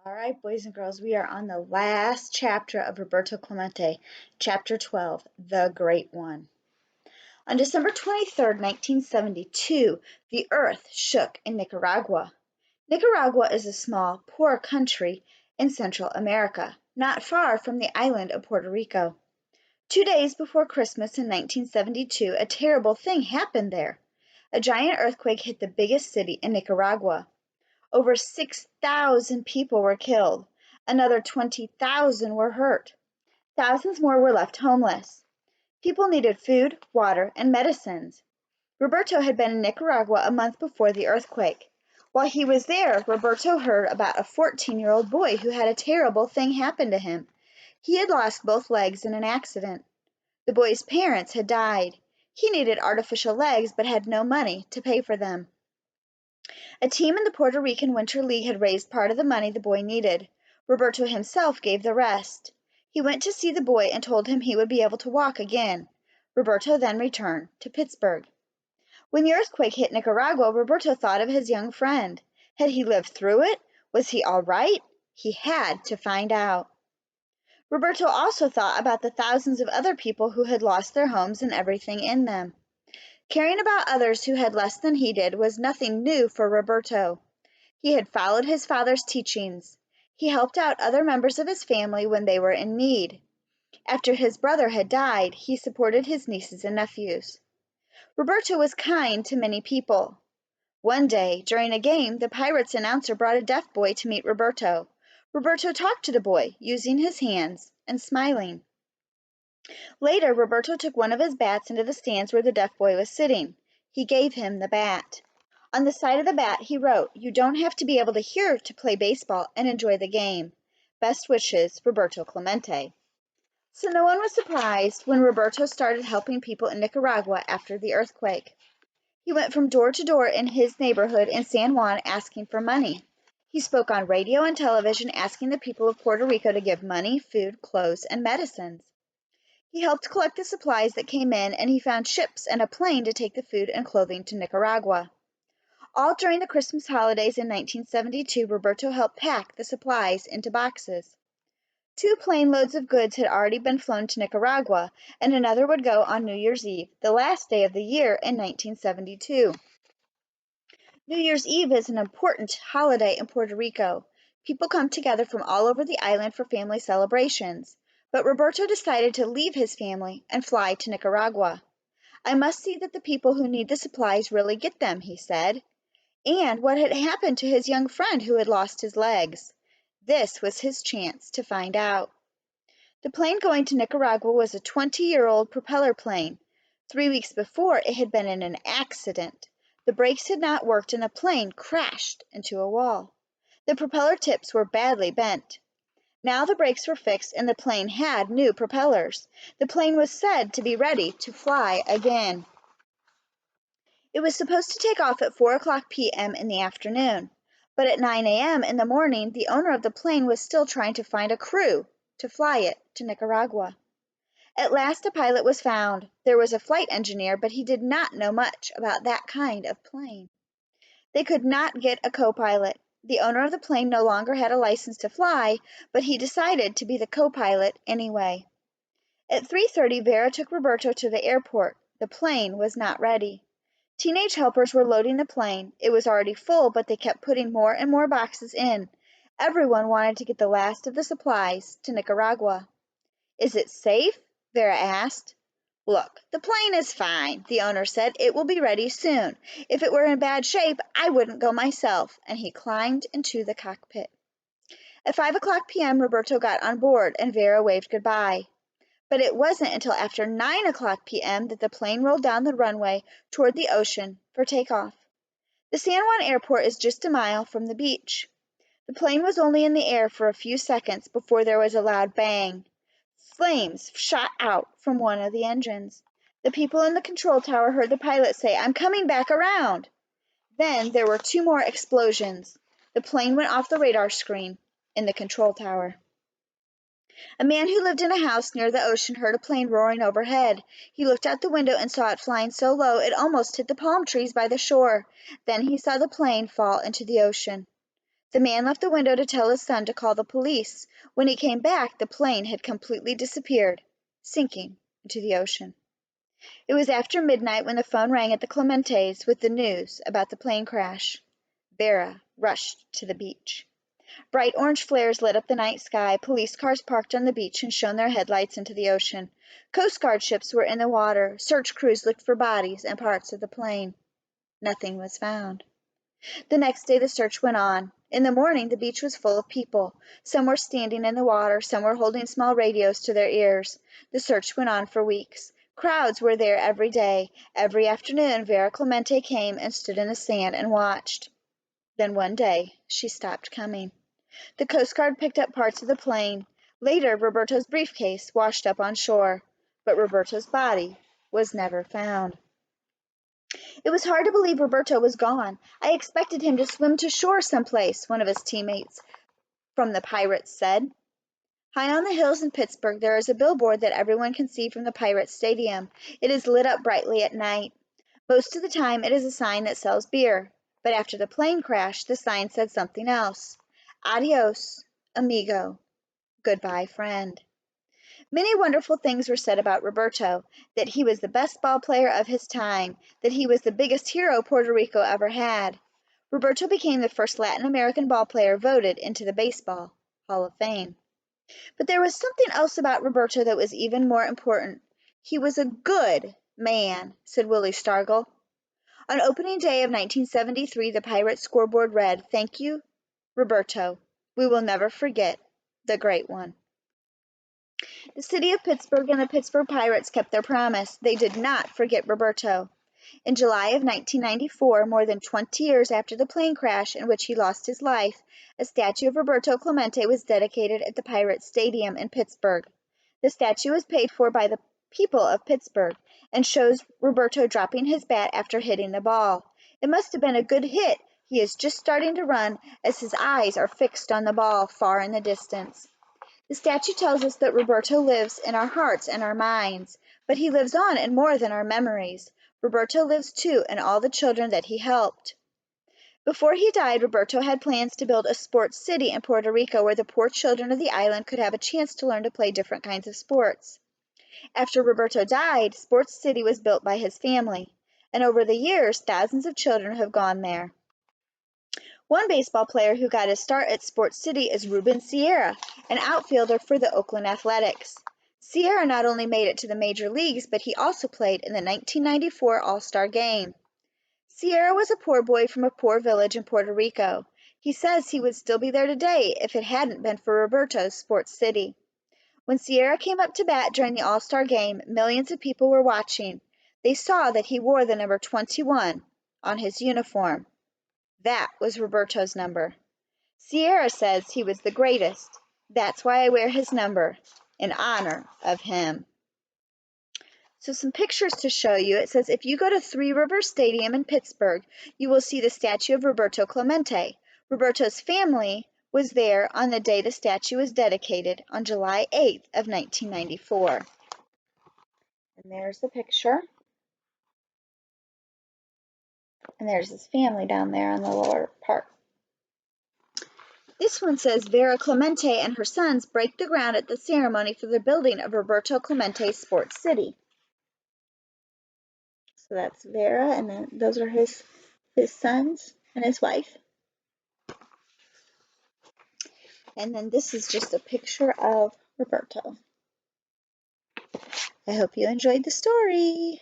All right, boys and girls, we are on the last chapter of Roberto Clemente, chapter 12, The Great One. On December 23rd, 1972, the earth shook in Nicaragua. Nicaragua is a small, poor country in Central America, not far from the island of Puerto Rico. 2 days before Christmas in 1972, a terrible thing happened there. A giant earthquake hit the biggest city in Nicaragua. Over 6,000 people were killed. Another 20,000 were hurt. Thousands more were left homeless. People needed food, water, and medicines. Roberto had been in Nicaragua a month before the earthquake. While he was there, Roberto heard about a 14-year-old boy who had a terrible thing happen to him. He had lost both legs in an accident. The boy's parents had died. He needed artificial legs but had no money to pay for them. A team in the Puerto Rican Winter League had raised part of the money the boy needed. Roberto himself gave the rest. He went to see the boy and told him he would be able to walk again. Roberto then returned to Pittsburgh. When the earthquake hit Nicaragua, Roberto thought of his young friend. Had he lived through it? Was he all right? He had to find out. Roberto also thought about the thousands of other people who had lost their homes and everything in them. Caring about others who had less than he did was nothing new for Roberto. He had followed his father's teachings. He helped out other members of his family when they were in need. After his brother had died, he supported his nieces and nephews. Roberto was kind to many people. One day, during a game, the Pirates announcer brought a deaf boy to meet Roberto. Roberto talked to the boy, using his hands and smiling. Later, Roberto took one of his bats into the stands where the deaf boy was sitting. He gave him the bat. On the side of the bat he wrote, "You don't have to be able to hear to play baseball and enjoy the game. Best wishes, Roberto Clemente." So no one was surprised when Roberto started helping people in Nicaragua after the earthquake. He went from door to door in his neighborhood in San Juan asking for money. He spoke on radio and television asking the people of Puerto Rico to give money, food, clothes, and medicines. He helped collect the supplies that came in, and he found ships and a plane to take the food and clothing to Nicaragua. All during the Christmas holidays in 1972, Roberto helped pack the supplies into boxes. 2 plane loads of goods had already been flown to Nicaragua, and another would go on New Year's Eve, the last day of the year in 1972. New Year's Eve is an important holiday in Puerto Rico. People come together from all over the island for family celebrations. But Roberto decided to leave his family and fly to Nicaragua. "I must see that the people who need the supplies really get them," he said. And what had happened to his young friend who had lost his legs? This was his chance to find out. The plane going to Nicaragua was a 20-year-old propeller plane. 3 weeks before, it had been in an accident. The brakes had not worked and the plane crashed into a wall. The propeller tips were badly bent. Now the brakes were fixed and the plane had new propellers. The plane was said to be ready to fly again. It was supposed to take off at 4:00 p.m. in the afternoon, but at 9 a.m. in the morning, the owner of the plane was still trying to find a crew to fly it to Nicaragua. At last a pilot was found. There was a flight engineer, but he did not know much about that kind of plane. They could not get a co-pilot. The owner of the plane no longer had a license to fly, but he decided to be the co-pilot anyway. At 3:30, Vera took Roberto to the airport. The plane was not ready. Teenage helpers were loading the plane. It was already full, but they kept putting more and more boxes in. Everyone wanted to get the last of the supplies to Nicaragua. "Is it safe?" Vera asked. "Look, the plane is fine," the owner said. "It will be ready soon. If it were in bad shape, I wouldn't go myself," and he climbed into the cockpit. At 5:00 p.m., Roberto got on board, and Vera waved goodbye. But it wasn't until after 9:00 p.m. that the plane rolled down the runway toward the ocean for takeoff. The San Juan Airport is just a mile from the beach. The plane was only in the air for a few seconds before there was a loud bang. Flames shot out from one of the engines. The people in the control tower heard the pilot say, "I'm coming back around." Then there were 2 more explosions. The plane went off the radar screen in the control tower. A man who lived in a house near the ocean heard a plane roaring overhead. He looked out the window and saw it flying so low it almost hit the palm trees by the shore. Then he saw the plane fall into the ocean. The man left the window to tell his son to call the police. When he came back, the plane had completely disappeared, sinking into the ocean. It was after midnight when the phone rang at the Clementes with the news about the plane crash. Vera rushed to the beach. Bright orange flares lit up the night sky. Police cars parked on the beach and shone their headlights into the ocean. Coast Guard ships were in the water. Search crews looked for bodies and parts of the plane. Nothing was found. The next day the search went on. In the morning the beach was full of people. Some were standing in the water, some were holding small radios to their ears. The search went on for weeks. Crowds were there every day. Every afternoon Vera Clemente came and stood in the sand and watched. Then one day she stopped coming. The Coast Guard picked up parts of the plane. Later Roberto's briefcase washed up on shore, but Roberto's body was never found. It was hard to believe Roberto was gone. I expected him to swim to shore someplace, one of his teammates from the Pirates said. High on the hills in Pittsburgh, there is a billboard that everyone can see from the Pirates Stadium. It is lit up brightly at night. Most of the time, it is a sign that sells beer. But after the plane crash, the sign said something else. Adios, amigo. Goodbye, friend. Many wonderful things were said about Roberto, that he was the best ball player of his time, that he was the biggest hero Puerto Rico ever had. Roberto became the first Latin American ball player voted into the Baseball Hall of Fame. But there was something else about Roberto that was even more important. He was a good man, said Willie Stargell. On opening day of 1973, the Pirates scoreboard read, "Thank you, Roberto. We will never forget the great one." The city of Pittsburgh and the Pittsburgh Pirates kept their promise. They did not forget Roberto. In July of 1994, more than 20 years after the plane crash in which he lost his life, a statue of Roberto Clemente was dedicated at the Pirates Stadium in Pittsburgh. The statue was paid for by the people of Pittsburgh and shows Roberto dropping his bat after hitting the ball. It must have been a good hit. He is just starting to run as his eyes are fixed on the ball far in the distance. The statue tells us that Roberto lives in our hearts and our minds, but he lives on in more than our memories. Roberto lives too in all the children that he helped. Before he died, Roberto had plans to build a sports city in Puerto Rico where the poor children of the island could have a chance to learn to play different kinds of sports. After Roberto died, Sports City was built by his family, and over the years, thousands of children have gone there. One baseball player who got his start at Sports City is Ruben Sierra, an outfielder for the Oakland Athletics. Sierra not only made it to the major leagues, but he also played in the 1994 All-Star Game. Sierra was a poor boy from a poor village in Puerto Rico. He says he would still be there today if it hadn't been for Roberto's Sports City. When Sierra came up to bat during the All-Star Game, millions of people were watching. They saw that he wore the number 21 on his uniform. That was Roberto's number. Sierra says he was the greatest. That's why I wear his number, in honor of him. So some pictures to show you. It says if you go to Three Rivers Stadium in Pittsburgh, you will see the statue of Roberto Clemente. Roberto's family was there on the day the statue was dedicated on July 8th of 1994. And there's the picture. And there's his family down there on the lower part. This one says Vera Clemente and her sons break the ground at the ceremony for the building of Roberto Clemente Sports City. So that's Vera, and then those are his sons and his wife. And then this is just a picture of Roberto. I hope you enjoyed the story.